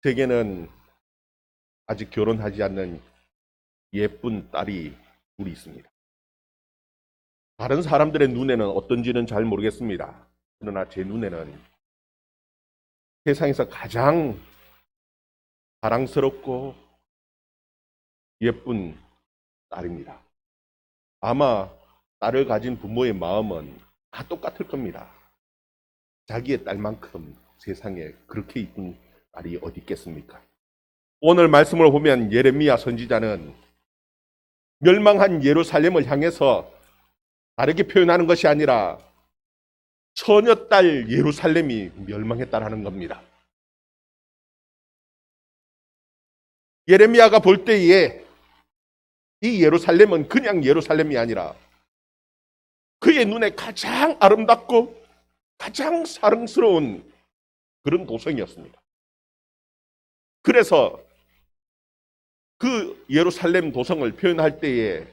제게는 아직 결혼하지 않는 예쁜 딸이 둘이 있습니다. 다른 사람들의 눈에는 어떤지는 잘 모르겠습니다. 그러나 제 눈에는 세상에서 가장 사랑스럽고 예쁜 딸입니다. 아마 딸을 가진 부모의 마음은 다 똑같을 겁니다. 자기의 딸만큼 세상에 그렇게 이쁜 딸이 어디 있겠습니까? 오늘 말씀을 보면 예레미야 선지자는 멸망한 예루살렘을 향해서 다르게 표현하는 것이 아니라 처녀딸 예루살렘이 멸망했다라는 겁니다. 예레미야가 볼 때에 이 예루살렘은 그냥 예루살렘이 아니라 그의 눈에 가장 아름답고 가장 사랑스러운 그런 도성이었습니다. 그래서 그 예루살렘 도성을 표현할 때에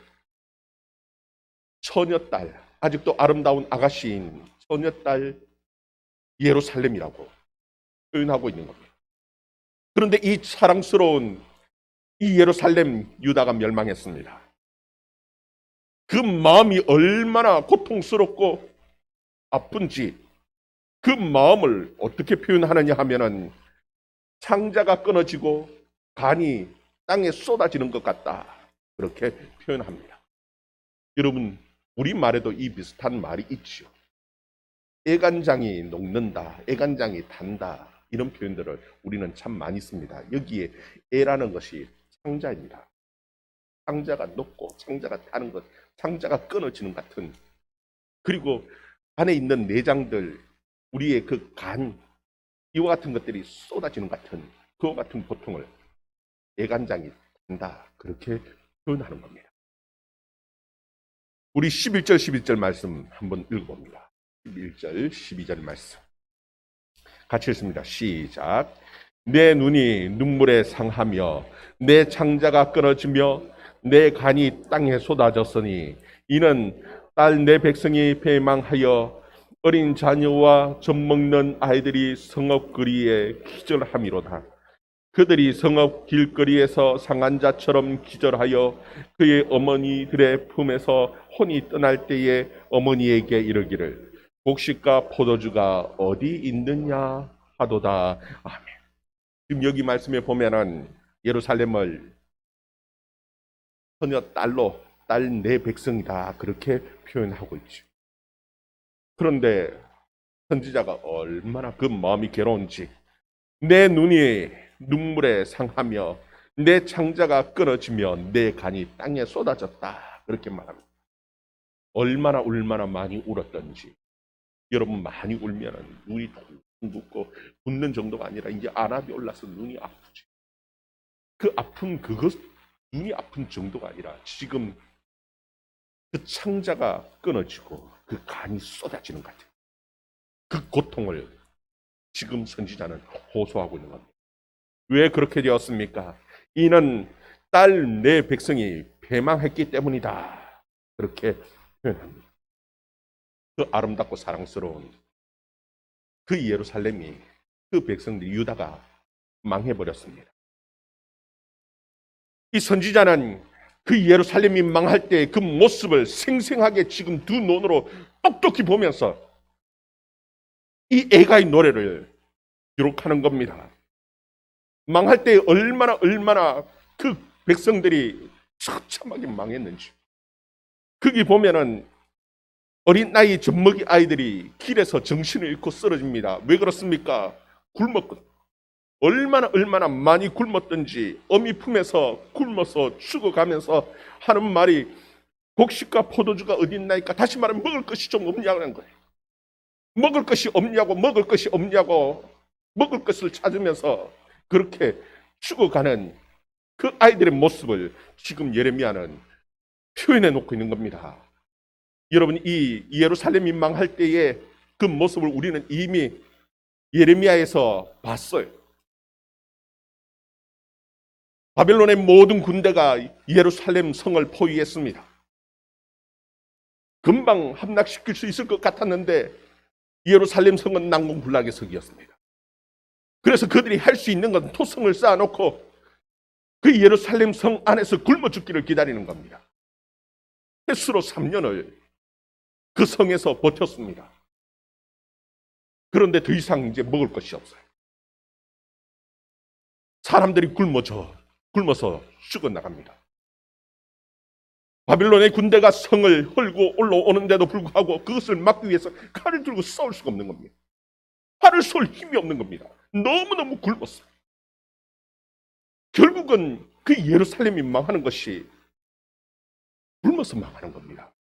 처녀딸, 아직도 아름다운 아가씨인 처녀딸 예루살렘이라고 표현하고 있는 겁니다. 그런데 이 사랑스러운 이 예루살렘 유다가 멸망했습니다. 그 마음이 얼마나 고통스럽고 아픈지 그 마음을 어떻게 표현하느냐 하면은 창자가 끊어지고 간이 땅에 쏟아지는 것 같다. 그렇게 표현합니다. 여러분, 우리말에도 이 비슷한 말이 있죠. 애간장이 녹는다, 애간장이 단다, 이런 표현들을 우리는 참 많이 씁니다. 여기에 애라는 것이 창자입니다. 창자가 녹고 창자가 타는 것, 창자가 끊어지는 같은, 그리고 안에 있는 내장들, 우리의 그 간, 이와 같은 것들이 쏟아지는 같은 그와 같은 고통을 애간장이 단다, 그렇게 표현하는 겁니다. 우리 11절 12절 말씀 한번 읽어봅니다. 11절 12절 말씀 같이 읽습니다. 시작. 내 눈이 눈물에 상하며 내 창자가 끊어지며 내 간이 땅에 쏟아졌으니 이는 딸 내 백성이 패망하여 어린 자녀와 젖먹는 아이들이 성읍 거리에 기절함이로다. 그들이 성읍 길거리에서 상한 자처럼 기절하여 그의 어머니들의 품에서 혼이 떠날 때에 어머니에게 이르기를 곡식과 포도주가 어디 있느냐 하도다. 아멘. 지금 여기 말씀에 보면은 예루살렘을 처녀 딸로, 딸 내 백성이다, 그렇게 표현하고 있죠. 그런데 선지자가 얼마나 그 마음이 괴로운지, 내 눈이 눈물에 상하며 내 창자가 끊어지며 내 간이 땅에 쏟아졌다, 그렇게 말합니다. 얼마나 많이 울었던지. 여러분, 많이 울면은 눈이 둥둥붓고 붓는 정도가 아니라 이제 안압이 올라서 눈이 아프지. 그 아픈 그것, 눈이 아픈 정도가 아니라 지금 그 창자가 끊어지고 그 간이 쏟아지는 것 같아요. 그 고통을 지금 선지자는 호소하고 있는 겁니다. 왜 그렇게 되었습니까? 이는 딸 내 백성이 패망했기 때문이다, 그렇게 표현합니다. 그 아름답고 사랑스러운 그 예루살렘이, 그 백성들 유다가 망해버렸습니다. 이 선지자는 그 예루살렘이 망할 때 그 모습을 생생하게 지금 두 눈으로 똑똑히 보면서 이 애가의 노래를 기록하는 겁니다. 망할 때 얼마나 그 백성들이 처참하게 망했는지. 거기 보면은 어린 나이 젖먹이 아이들이 길에서 정신을 잃고 쓰러집니다. 왜 그렇습니까? 굶었거든. 얼마나 많이 굶었던지 어미 품에서 굶어서 죽어가면서 하는 말이 곡식과 포도주가 어디 있나이까? 다시 말하면 먹을 것이 좀 없냐는 거예요. 먹을 것이 없냐고 먹을 것을 찾으면서 그렇게 죽어가는 그 아이들의 모습을 지금 예레미야는 표현해 놓고 있는 겁니다. 여러분, 이 예루살렘이 망할 때의 그 모습을 우리는 이미 예레미야에서 봤어요. 바벨론의 모든 군대가 예루살렘 성을 포위했습니다. 금방 함락시킬 수 있을 것 같았는데 예루살렘 성은 난공불락의 성이었습니다. 그래서 그들이 할 수 있는 건 토성을 쌓아놓고 그 예루살렘 성 안에서 굶어 죽기를 기다리는 겁니다. 횟수로 3년을 그 성에서 버텼습니다. 그런데 더 이상 이제 먹을 것이 없어요. 사람들이 굶어서 죽어나갑니다. 바빌론의 군대가 성을 헐고 올라오는데도 불구하고 그것을 막기 위해서 칼을 들고 싸울 수가 없는 겁니다. 팔을 쏠 힘이 없는 겁니다. 너무너무 굶었어요. 결국은 그 예루살렘이 망하는 것이 굶어서 망하는 겁니다.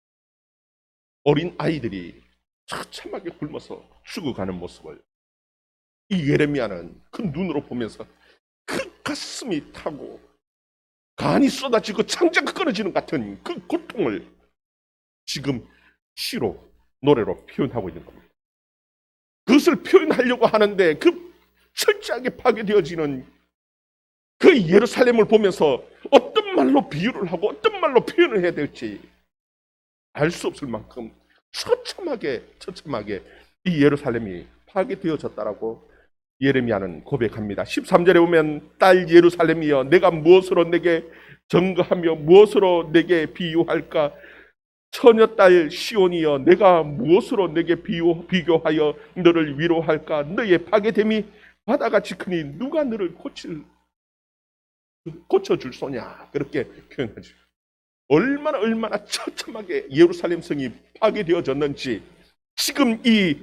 어린 아이들이 처참하게 굶어서 죽어가는 모습을 이 예레미야는 그 눈으로 보면서 그 가슴이 타고 간이 쏟아지고 창자가 끊어지는 같은 그 고통을 지금 시로, 노래로 표현하고 있는 겁니다. 그것을 표현하려고 하는데 그 철저하게 파괴되어지는 그 예루살렘을 보면서 어떤 말로 비유를 하고 어떤 말로 표현을 해야 될지 알 수 없을 만큼 처참하게 이 예루살렘이 파괴되어졌다라고 예레미야는 고백합니다. 13절에 보면 딸 예루살렘이여 내가 무엇으로 내게 증거하며 무엇으로 내게 비유할까? 처녀딸 시온이여 내가 무엇으로 내게 비교하여 너를 위로할까? 너의 파괴됨이 바다같이 크니 누가 너를 고쳐줄 소냐? 그렇게 표현하죠. 얼마나 처참하게 예루살렘 성이 파괴되어졌는지 지금 이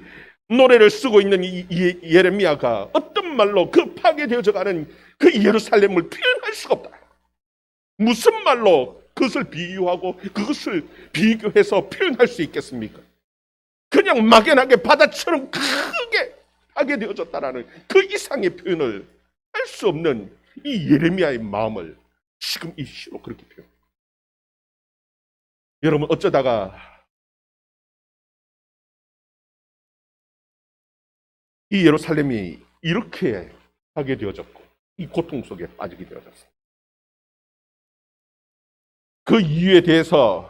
노래를 쓰고 있는 이 예레미야가 어떤 말로 그 파괴되어져가는 그 예루살렘을 표현할 수가 없다. 무슨 말로 그것을 비유하고 그것을 비교해서 표현할 수 있겠습니까? 그냥 막연하게 바다처럼 크게 파괴되어졌다라는 그 이상의 표현을 할 수 없는 이 예레미야의 마음을 지금 이 시로 그렇게 표현합니다. 여러분 어쩌다가 이 예루살렘이 이렇게 하게 되어졌고 이 고통 속에 빠지게 되어졌습니다. 그 이유에 대해서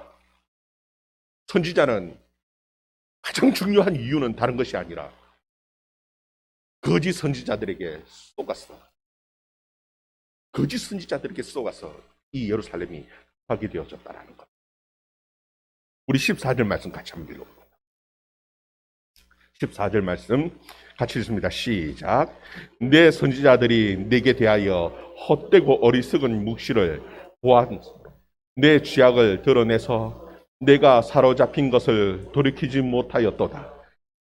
선지자는 가장 중요한 이유는 다른 것이 아니라 거짓 선지자들에게 속아서 이 예루살렘이 하게 되어졌다는 것. 우리 14절 말씀 같이 한번 읽어볼까요? 14절 말씀 같이 읽습니다. 시작. 내 선지자들이 내게 대하여 헛되고 어리석은 묵시를 보았으므로 내 죄악을 드러내서 내가 사로잡힌 것을 돌이키지 못하였도다.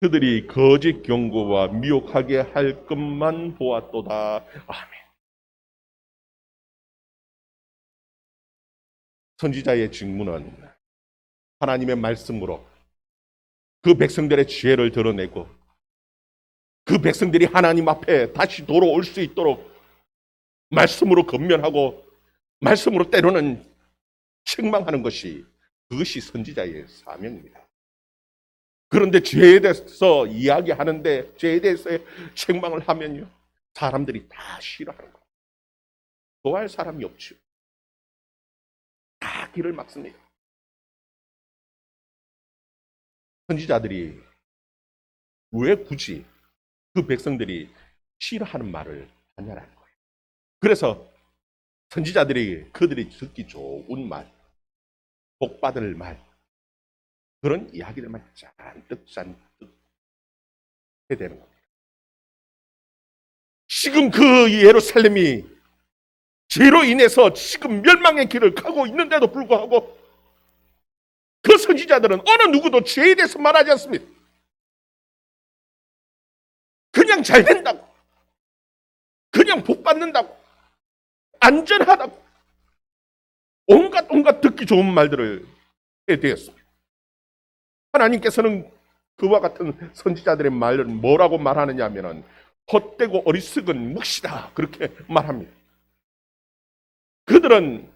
그들이 거짓 경고와 미혹하게 할 것만 보았도다. 아멘. 선지자의 직무는 하나님의 말씀으로 그 백성들의 죄를 드러내고 그 백성들이 하나님 앞에 다시 돌아올 수 있도록 말씀으로 권면하고 말씀으로 때로는 책망하는 것이 그것이 선지자의 사명입니다. 그런데 죄에 대해서 이야기하는데 죄에 대해서 책망을 하면요 사람들이 다 싫어하는 거예요. 좋아할 사람이 없죠. 다 길을 막습니다. 선지자들이 왜 굳이 그 백성들이 싫어하는 말을 하냐라는 거예요. 그래서 선지자들이 그들이 듣기 좋은 말, 복받을 말, 그런 이야기들만 잔뜩 해야 되는 겁니다. 지금 그 예루살렘이 죄로 인해서 지금 멸망의 길을 가고 있는데도 불구하고 그 선지자들은 어느 누구도 죄에 대해서 말하지 않습니다. 그냥 잘 된다고, 그냥 복 받는다고, 안전하다고 온갖 듣기 좋은 말들을 해대었습니다. 하나님께서는 그와 같은 선지자들의 말을 뭐라고 말하느냐 하면은 헛되고 어리석은 묵시다 그렇게 말합니다. 그들은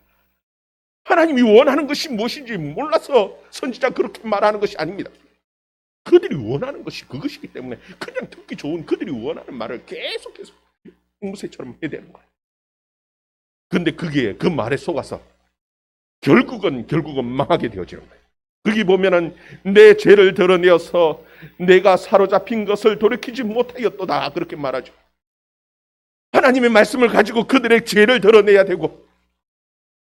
하나님이 원하는 것이 무엇인지 몰라서 선지자 그렇게 말하는 것이 아닙니다. 그들이 원하는 것이 그것이기 때문에 그냥 듣기 좋은 그들이 원하는 말을 계속해서 앵무새처럼 해야 되는 거예요. 근데 그게 그 말에 속아서 결국은 망하게 되어지는 거예요. 거기 보면은 내 죄를 드러내어서 내가 사로잡힌 것을 돌이키지 못하였도다 그렇게 말하죠. 하나님의 말씀을 가지고 그들의 죄를 드러내야 되고,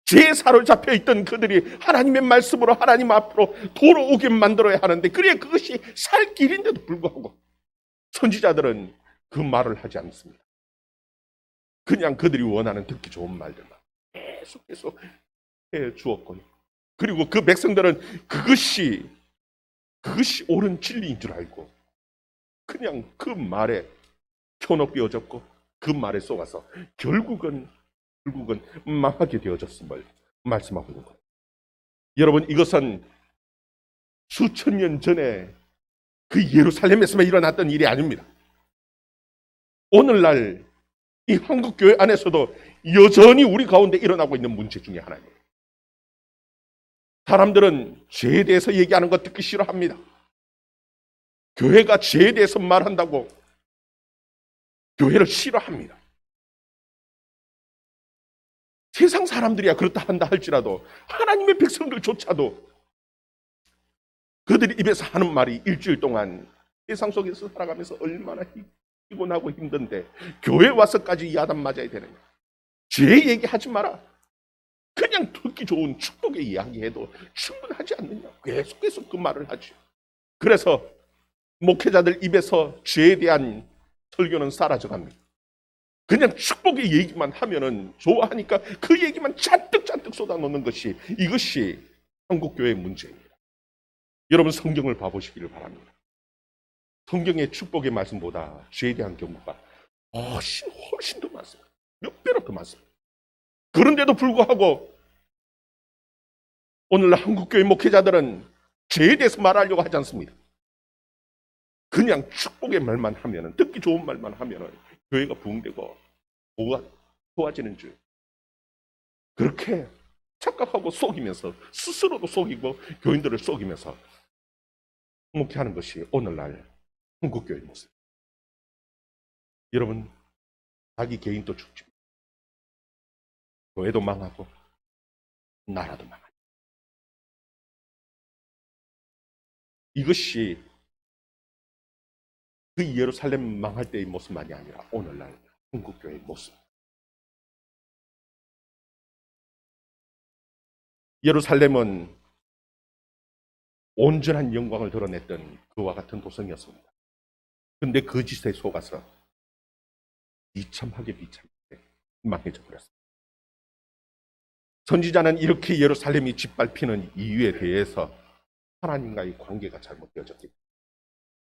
죄에 사로잡혀 있던 그들이 하나님의 말씀으로 하나님 앞으로 돌아오게 만들어야 하는데, 그래야 그것이 살 길인데도 불구하고 선지자들은 그 말을 하지 않습니다. 그냥 그들이 원하는 듣기 좋은 말들만 계속 해 주었고요. 그리고 그 백성들은 그것이 옳은 진리인 줄 알고 그냥 그 말에 현혹되어졌고, 그 말에 속아서 결국은 망하게 되어졌음을 말씀하고 있는 거예요. 여러분, 이것은 수천 년 전에 그 예루살렘에서만 일어났던 일이 아닙니다. 오늘날 이 한국교회 안에서도 여전히 우리 가운데 일어나고 있는 문제 중에 하나입니다. 사람들은 죄에 대해서 얘기하는 거 듣기 싫어합니다. 교회가 죄에 대해서 말한다고 교회를 싫어합니다. 세상 사람들이야 그렇다 한다 할지라도 하나님의 백성들조차도 그들이 입에서 하는 말이 일주일 동안 세상 속에서 살아가면서 얼마나 피곤하고 힘든데 교회 와서까지 야단 맞아야 되느냐. 죄 얘기하지 마라. 그냥 듣기 좋은 축복의 이야기해도 충분하지 않느냐. 계속해서 그 말을 하죠. 그래서 목회자들 입에서 죄에 대한 설교는 사라져갑니다. 그냥 축복의 얘기만 하면은 좋아하니까 그 얘기만 잔뜩 쏟아놓는 이것이 한국교회의 문제입니다. 여러분, 성경을 봐보시기를 바랍니다. 성경의 축복의 말씀보다 죄에 대한 경고가 훨씬 더 많습니다. 몇 배로 더 많습니다. 그런데도 불구하고 오늘날 한국교회 목회자들은 죄에 대해서 말하려고 하지 않습니다. 그냥 축복의 말만 하면은, 듣기 좋은 말만 하면은 교회가 부흥되고 도와지는 줄, 그렇게 착각하고 속이면서 스스로도 속이고 교인들을 속이면서 목회하는 것이 오늘날 한국교회의 모습. 여러분, 자기 개인도 죽습니다. 교회도 망하고 나라도 망하고. 이것이 그 예루살렘 망할 때의 모습만이 아니라 오늘날 한국교회의 모습. 예루살렘은 온전한 영광을 드러냈던 그와 같은 도성이었습니다. 그런데 그 짓에 속아서 비참하게 망해져 버렸습니다. 선지자는 이렇게 예루살렘이 짓밟히는 이유에 대해서 하나님과의 관계가 잘못되어졌기 때문에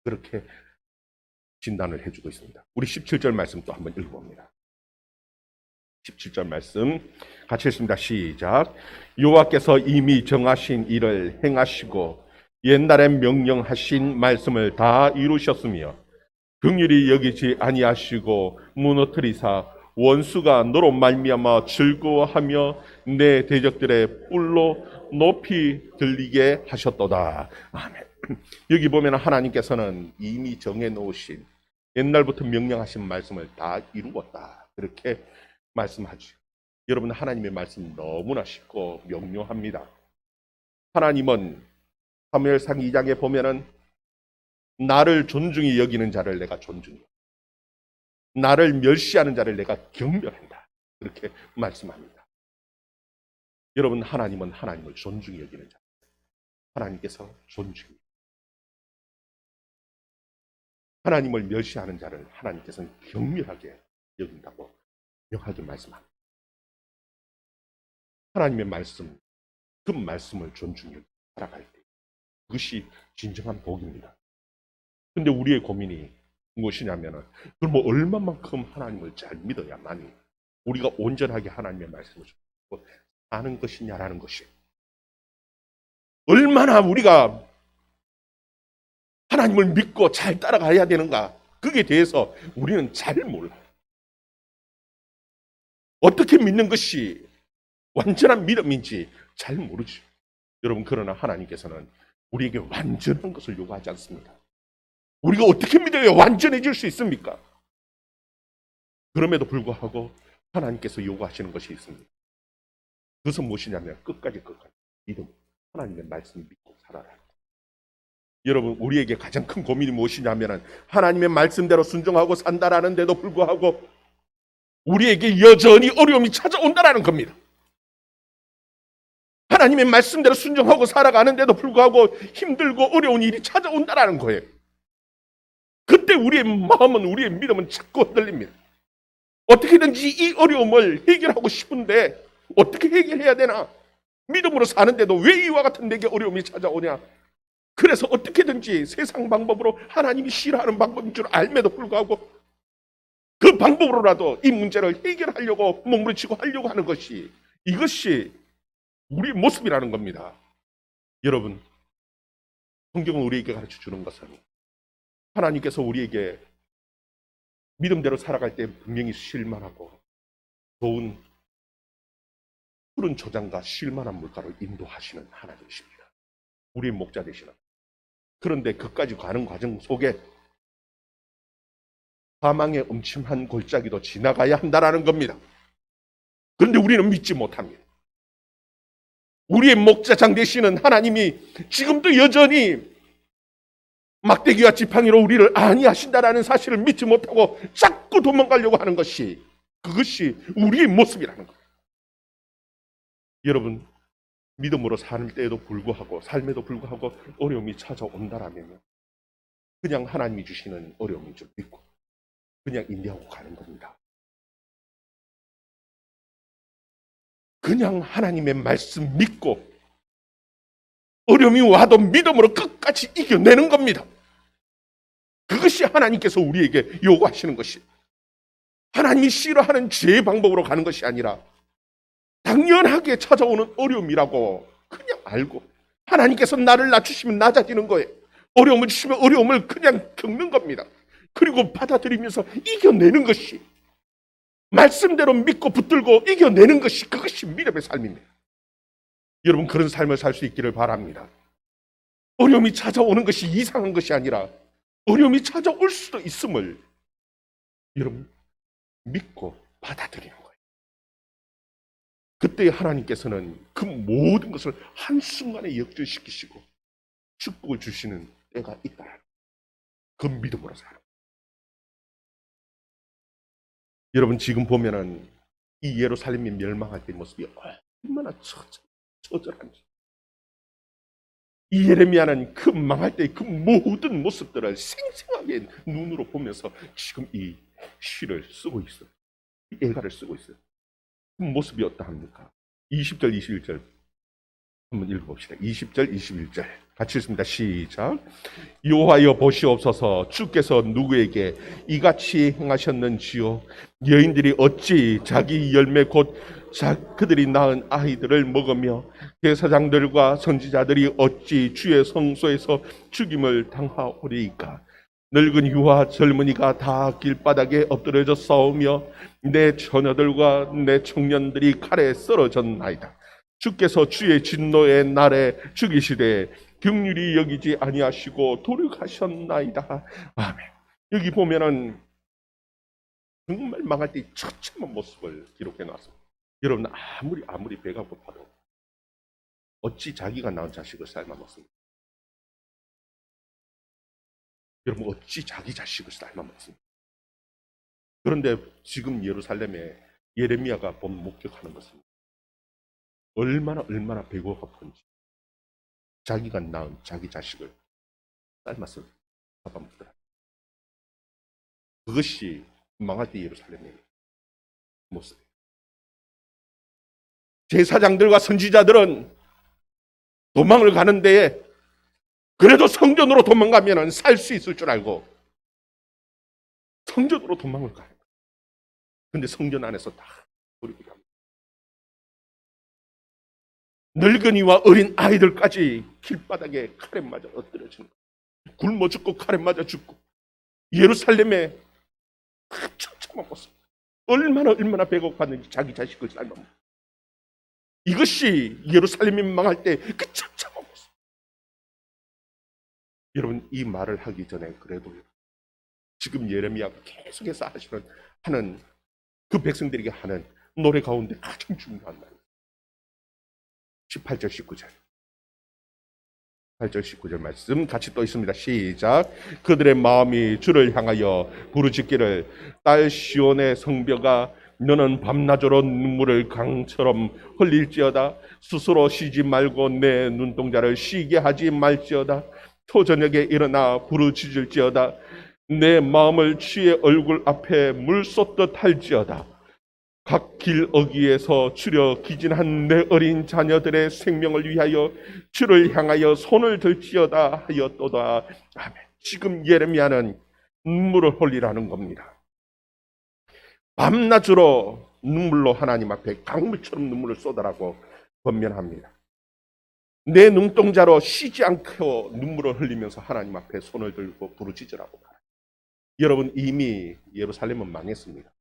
그렇게 진단을 해주고 있습니다. 우리 17절 말씀 또 한번 읽어봅니다. 17절 말씀 같이 읽습니다. 시작. 여호와께서 이미 정하신 일을 행하시고 옛날에 명령하신 말씀을 다 이루셨으며 긍휼히 여기지 아니하시고 무너뜨리사 원수가 너로 말미암아 즐거워하며 내 대적들의 뿔로 높이 들리게 하셨도다. 아멘. 여기 보면 하나님께서는 이미 정해놓으신 옛날부터 명령하신 말씀을 다 이루었다. 그렇게 말씀하죠. 여러분, 하나님의 말씀 너무나 쉽고 명료합니다. 하나님은 사무엘상 2장에 보면은 나를 존중히 여기는 자를 내가 존중해, 나를 멸시하는 자를 내가 경멸한다. 그렇게 말씀합니다. 여러분, 하나님은 하나님을 존중히 여기는 자, 하나님께서 존중해, 하나님을 멸시하는 자를 하나님께서는 경멸하게 여긴다고 명하게 말씀합니다. 하나님의 말씀, 그 말씀을 존중히 살아갈 때 그것이 진정한 복입니다. 근데 우리의 고민이 무엇이냐면은, 그럼 뭐 얼마만큼 하나님을 잘 믿어야만이 우리가 온전하게 하나님의 말씀을 아는 것이냐라는 것이, 얼마나 우리가 하나님을 믿고 잘 따라가야 되는가, 그게 대해서 우리는 잘 몰라요. 어떻게 믿는 것이 완전한 믿음인지 잘 모르죠. 여러분, 그러나 하나님께서는 우리에게 완전한 것을 요구하지 않습니다. 우리가 어떻게 믿어야 완전해질 수 있습니까? 그럼에도 불구하고 하나님께서 요구하시는 것이 있습니다. 그것은 무엇이냐면 끝까지 믿음, 하나님의 말씀을 믿고 살아라. 여러분, 우리에게 가장 큰 고민이 무엇이냐면 하나님의 말씀대로 순종하고 산다라는 데도 불구하고 우리에게 여전히 어려움이 찾아온다라는 겁니다. 하나님의 말씀대로 순종하고 살아가는데도 불구하고 힘들고 어려운 일이 찾아온다라는 거예요. 그때 우리의 마음은, 우리의 믿음은 자꾸 흔들립니다. 어떻게든지 이 어려움을 해결하고 싶은데 어떻게 해결해야 되나? 믿음으로 사는데도 왜 이와 같은 내게 어려움이 찾아오냐? 그래서 어떻게든지 세상 방법으로, 하나님이 싫어하는 방법인 줄 알면도 불구하고 그 방법으로라도 이 문제를 해결하려고 몸부림치고 하려고 하는 것이, 이것이 우리의 모습이라는 겁니다. 여러분, 성경은 우리에게 가르쳐 주는 것은 하나님께서 우리에게 믿음대로 살아갈 때 분명히 쉴만하고 좋은 푸른 조장과 쉴만한 물가로 인도하시는 하나님이십니다. 우리의 목자 되시는. 그런데 그까지 가는 과정 속에 사망의 음침한 골짜기도 지나가야 한다는 겁니다. 그런데 우리는 믿지 못합니다. 우리의 목자장 되시는 하나님이 지금도 여전히 막대기와 지팡이로 우리를 안위하신다라는 사실을 믿지 못하고 자꾸 도망가려고 하는 것이, 그것이 우리의 모습이라는 거예요. 여러분, 믿음으로 사는 때에도 불구하고, 삶에도 불구하고 어려움이 찾아온다라면 그냥 하나님이 주시는 어려움인 줄 믿고 그냥 인내하고 가는 겁니다. 그냥 하나님의 말씀 믿고 어려움이 와도 믿음으로 끝까지 이겨내는 겁니다. 그것이 하나님께서 우리에게 요구하시는 것이, 하나님이 싫어하는 죄의 방법으로 가는 것이 아니라 당연하게 찾아오는 어려움이라고 그냥 알고, 하나님께서 나를 낮추시면 낮아지는 거예요. 어려움을 주시면 어려움을 그냥 겪는 겁니다. 그리고 받아들이면서 이겨내는 것이, 말씀대로 믿고 붙들고 이겨내는 것이, 그것이 믿음의 삶입니다. 여러분, 그런 삶을 살 수 있기를 바랍니다. 어려움이 찾아오는 것이 이상한 것이 아니라 어려움이 찾아올 수도 있음을 여러분 믿고 받아들이는 거예요. 그때 하나님께서는 그 모든 것을 한순간에 역전시키시고 축복을 주시는 때가 있다. 그 믿음으로 살아. 여러분, 지금 보면은 이 예루살렘이 멸망할 때 모습이 얼마나 처절한지. 이 예레미야는 그 망할 때 그 모든 모습들을 생생하게 눈으로 보면서 지금 이 시를 쓰고 있어요. 이 애가를 쓰고 있어요. 그 모습이 어떠합니까? 20절, 21절 한번 읽어봅시다. 20절, 21절 같이 읽습니다. 시작. 여호와여 보시옵소서, 주께서 누구에게 이같이 행하셨는지요? 여인들이 어찌 자기 열매 곧 그들이 낳은 아이들을 먹으며 제사장들과 선지자들이 어찌 주의 성소에서 죽임을 당하오리이까? 늙은이와 젊은이가 다 길바닥에 엎드려져 싸우며 내 처녀들과 내 청년들이 칼에 쓰러졌나이다. 주께서 주의 진노의 날에 죽이시되 긍휼히 여기지 아니하시고 돌이하셨나이다. 아멘. 여기 보면은 정말 망할 때 처참한 모습을 기록해 놨습니다. 여러분, 아무리 배가 고파도 어찌 자기가 낳은 자식을 삶아 먹습니까? 여러분, 어찌 자기 자식을 삶아 먹습니까? 그런데 지금 예루살렘에 예레미야가 본 목격하는 것은 얼마나 배가 고픈지 자기가 낳은 자기 자식을 삶아서 잡아먹더라. 그것이 망할 때 예루살렘의 모습이에요. 제사장들과 선지자들은 도망을 가는 데에 그래도 성전으로 도망가면 살 수 있을 줄 알고 성전으로 도망을 가요. 근데 성전 안에서 다 버리고 갑니다. 늙은이와 어린 아이들까지 길바닥에 칼에 맞아 엎드려지는 거예요. 굶어 죽고 칼에 맞아 죽고. 예루살렘의 그 처참한 모습. 얼마나 배고팠는지 자기 자식을 삶아 먹고. 이것이 예루살렘이 망할 때 그 처참한 모습. 여러분, 이 말을 하기 전에 그래도 지금 예레미야가 계속해서 하는 그 백성들에게 하는 노래 가운데 가장 중요한 말. 18절 19절 8절 19절 말씀 같이 또 있습니다. 시작. 그들의 마음이 주를 향하여 부르짖기를 딸 시온의 성벽아 너는 밤낮으로 눈물을 강처럼 흘릴지어다. 스스로 쉬지 말고 내 눈동자를 쉬게 하지 말지어다. 초저녁에 일어나 부르짖을지어다. 내 마음을 주의 얼굴 앞에 물 쏟듯 할지어다. 각 길 어귀에서 추려 기진한 내 어린 자녀들의 생명을 위하여 주를 향하여 손을 들지어다 하였도다. 아멘. 지금 예레미야는 눈물을 흘리라는 겁니다. 밤낮으로 눈물로 하나님 앞에 강물처럼 눈물을 쏟아라고 권면합니다. 내 눈동자로 쉬지 않고 눈물을 흘리면서 하나님 앞에 손을 들고 부르짖으라고 말합니다. 여러분, 이미 예루살렘은 망했습니다.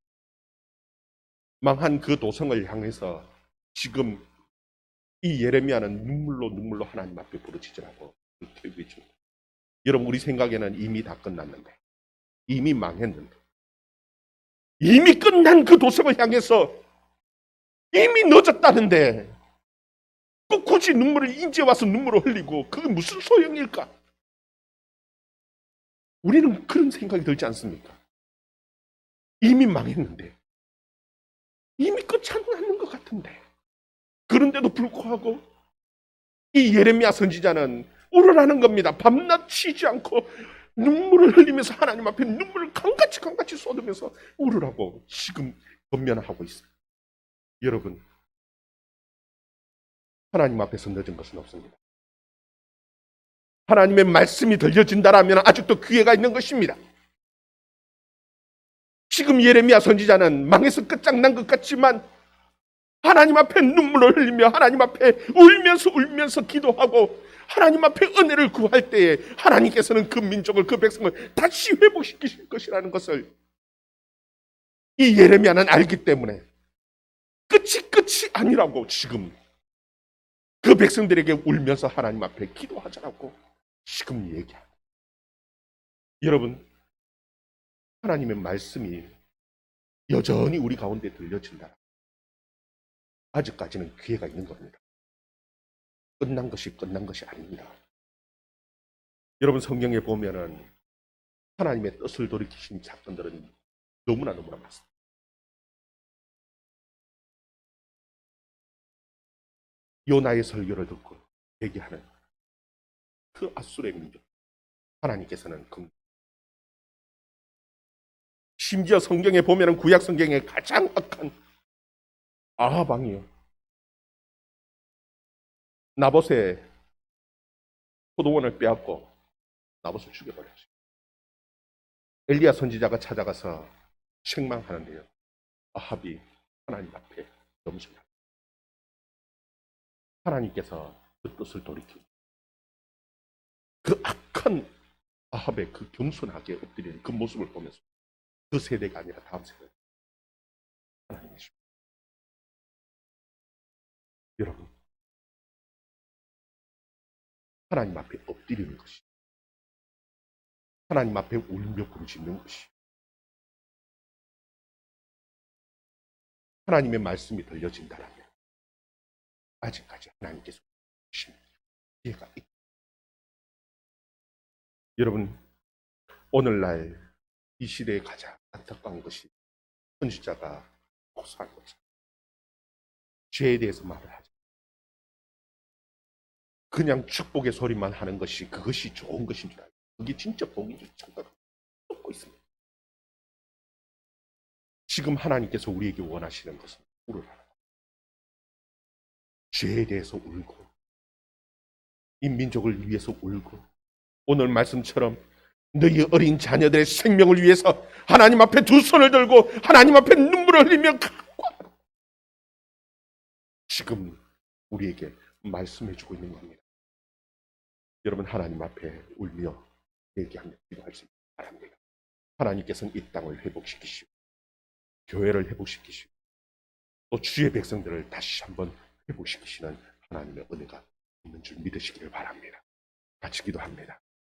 망한 그 도성을 향해서 지금 이 예레미야는 눈물로 하나님 앞에 부르짖으라고 외칩니다. 여러분, 우리 생각에는 이미 다 끝났는데, 이미 망했는데, 이미 끝난 그 도성을 향해서 이미 늦었다는데 꼭 굳이 눈물을 이제 와서 눈물을 흘리고 그게 무슨 소용일까? 우리는 그런 생각이 들지 않습니까? 이미 망했는데, 이미 끝이 안 나는 것 같은데, 그런데도 불구하고 이 예레미야 선지자는 울으라는 겁니다. 밤낮 쉬지 않고 눈물을 흘리면서 하나님 앞에 눈물을 강같이 쏟으면서 울으라고 지금 권면하고 있어요. 여러분, 하나님 앞에서 늦은 것은 없습니다. 하나님의 말씀이 들려진다라면 아직도 기회가 있는 것입니다. 지금 예레미야 선지자는 망해서 끝장난 것 같지만 하나님 앞에 눈물을 흘리며 하나님 앞에 울면서 기도하고 하나님 앞에 은혜를 구할 때에 하나님께서는 그 민족을, 그 백성을 다시 회복시키실 것이라는 것을 이 예레미야는 알기 때문에 끝이 아니라고 지금 그 백성들에게 울면서 하나님 앞에 기도하자라고 지금 얘기합니다. 여러분, 하나님의 말씀이 여전히 우리 가운데 들려진다. 아직까지는 기회가 있는 겁니다. 끝난 것이 아닙니다. 여러분, 성경에 보면은 하나님의 뜻을 돌이키신 사건들은 너무나 많습니다. 요나의 설교를 듣고 얘기하는 그 앗술의 민족, 하나님께서는 심지어 성경에 보면은 구약 성경에 가장 악한 아합 왕이요, 나봇의 포도원을 빼앗고 나봇을 죽여버렸죠. 엘리야 선지자가 찾아가서 책망하는데요, 아합이 하나님 앞에 겸손합니다. 하나님께서 그 뜻을 돌이키고 그 악한 아합의 그 겸손하게 엎드리는 그 모습을 보면서 그 세대가 아니라 다음 세대 하나님이십니다. 여러분, 하나님 앞에 엎드리는 것이, 하나님 앞에 울며 부르짖는 것이, 하나님의 말씀이 들려진다라면 아직까지 하나님께서 주신 기회가 있다. 여러분, 오늘날 이 시대에 가장 안타까운 것이 선지자가 복수한 것입니다. 죄에 대해서 말을 하죠. 그냥 축복의 소리만 하는 것이 그것이 좋은 것인 줄 알고 그게 진짜 복인 줄 착각하고 있습니다. 지금 하나님께서 우리에게 원하시는 것은 울으라는 것. 죄에 대해서 울고 이 민족을 위해서 울고 오늘 말씀처럼 너희 어린 자녀들의 생명을 위해서 하나님 앞에 두 손을 들고 하나님 앞에 눈물을 흘리며 지금 우리에게 말씀해주고 있는 겁니다. 여러분, 하나님 앞에 울며 얘기하며 기도할 수 있기 바랍니다. 하나님께서는 이 땅을 회복시키시고 교회를 회복시키시고 또 주의 백성들을 다시 한번 회복시키시는 하나님의 은혜가 있는 줄 믿으시기를 바랍니다. 같이 기도합니다.